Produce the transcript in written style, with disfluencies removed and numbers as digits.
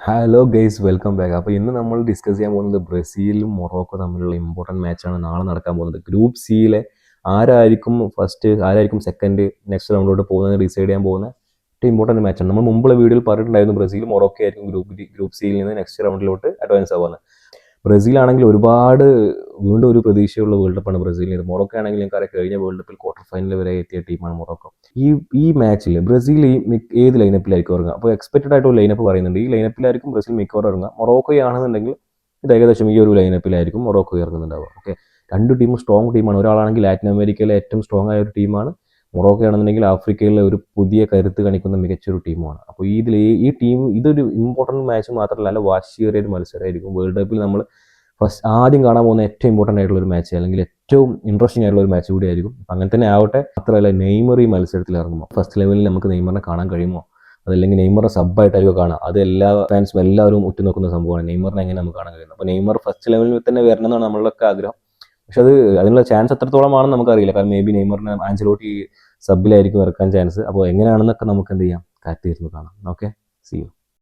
Hello guys, welcome back. അപ്പോൾ ഇന്ന് നമ്മൾ ഡിസ്കസ് ചെയ്യാൻ പോകുന്നത് ബ്രസീലും മൊറോക്കോ തമ്മിലുള്ള ഇമ്പോർട്ടൻറ്റ് മാച്ചാണ് നാളെ നടക്കാൻ പോകുന്നത്. ഗ്രൂപ്പ് സിയിലെ ആരായിരിക്കും ഫസ്റ്റ്, ആരായിരിക്കും സെക്കൻഡ്, നെക്സ്റ്റ് റൗണ്ടിലോട്ട് പോകുന്നത് ഡിസൈഡ് ചെയ്യാൻ പോകുന്ന ഏറ്റവും ഇമ്പോർട്ടൻറ്റ് മാച്ചാണ്. നമ്മൾ മുമ്പുള്ള വീഡിയോയിൽ പറഞ്ഞിട്ടുണ്ടായിരുന്നു ബ്രസീൽ മൊറോക്കോ ആയിരിക്കും ഗ്രൂപ്പ് സിയിൽ നിന്ന് നെക്സ്റ്റ് റൗണ്ടിലോട്ട് അഡ്വാൻസ് ആവുന്നത്. ബ്രസീലാണെങ്കിൽ ഒരുപാട് വീണ്ടും ഒരു പ്രതീക്ഷയുള്ള വേൾഡ് കപ്പാണ് ബ്രസീലിന്. മൊറോക്കോ ആണെങ്കിൽ നിങ്ങൾക്കറിയാം, കഴിഞ്ഞ വേൾഡ് കപ്പിൽ ക്വാർട്ടർ ഫൈനൽ വരെ എത്തിയ ടീമാണ് മൊറോക്കോ. ഈ മാച്ചിൽ ബ്രസീൽ ഏത് ലൈനപ്പിലായിരിക്കും ഇറങ്ങുക? അപ്പോൾ എക്സ്പെക്റ്റഡ് ആയിട്ടുള്ള ലൈനപ്പ് പറയുന്നുണ്ട്. ഈ ലൈനപ്പിലായിരിക്കും ബ്രസീൽ മിക്കവാറും ഇറങ്ങുക. മൊറോക്കോ ആണെന്നുണ്ടെങ്കിൽ ഇത് ഏകദേശം ഈ ഒരു ലൈനപ്പിലായിരിക്കും മൊറോക്കോ ഇറങ്ങുന്നുണ്ടാവുക. ഓക്കെ, രണ്ട് ടീമും സ്ട്രോങ് ടീമാണ്. ഒരാളാണെങ്കിൽ ലാറ്റിൻ അമേരിക്കയിലെ ഏറ്റവും സ്ട്രോങ് ആയ ഒരു ടീമാണ്. മൊറോക്കോ ആണെന്നുണ്ടെങ്കിൽ ആഫ്രിക്കയിലെ ഒരു പുതിയ കരുത്ത് കാണിക്കുന്ന മികച്ചൊരു ടീമാണ്. അപ്പോൾ ഈ ടീം ഇതൊരു ഇമ്പോർട്ടൻറ്റ് മാച്ച് മാത്രമല്ല, വാശിയേറിയ ഒരു മത്സരമായിരിക്കും. വേൾഡ് കപ്പിൽ നമ്മൾ ആദ്യം കാണാൻ പോകുന്ന ഏറ്റവും ഇമ്പോർട്ടൻ്റ് ആയിട്ടുള്ള ഒരു മാച്ച്, അല്ലെങ്കിൽ ഏറ്റവും ഇൻട്രസ്റ്റിംഗ് ആയിട്ടുള്ള ഒരു മാച്ച് കൂടിയായിരിക്കും. അങ്ങനെ തന്നെ ആവട്ടെ. മാത്രമല്ല, നെയ്മർ ഈ മത്സരത്തിൽ ഇറങ്ങുമോ? ഫസ്റ്റ് ലെവലിൽ നമുക്ക് നെയ്മറിനെ കാണാൻ കഴിയുമോ? അതല്ലെങ്കിൽ നെയ്മറിനെ സബ്ബായിട്ടായിരിക്കും കാണാം? അത് എല്ലാ ഫാൻസും എല്ലാവരും ഉറ്റുനോക്കുന്ന സംഭവമാണ്. നെയ്മറിനെ എങ്ങനെ നമുക്ക് കാണാൻ കഴിയുന്നത്? അപ്പോൾ നെയ്മർ ഫസ്റ്റ് ലെവലിൽ തന്നെ വരണം എന്നാണ് നമ്മളുടെയൊക്കെ ആഗ്രഹം. പക്ഷെ അതിനുള്ള ചാൻസ് എത്രത്തോളമാണെന്ന് നമുക്കറിയില്ല. കാരണം മേ ബി നെയ്മറിനെ ആഞ്ചലോട്ടി സബിലായിരിക്കും ഇറക്കാൻ ചാൻസ്. അപ്പോൾ എങ്ങനെയാണെന്നൊക്കെ നമുക്ക് എന്ത് ചെയ്യാം, കാത്തിരുന്ന് കാണാം. Okay, see U.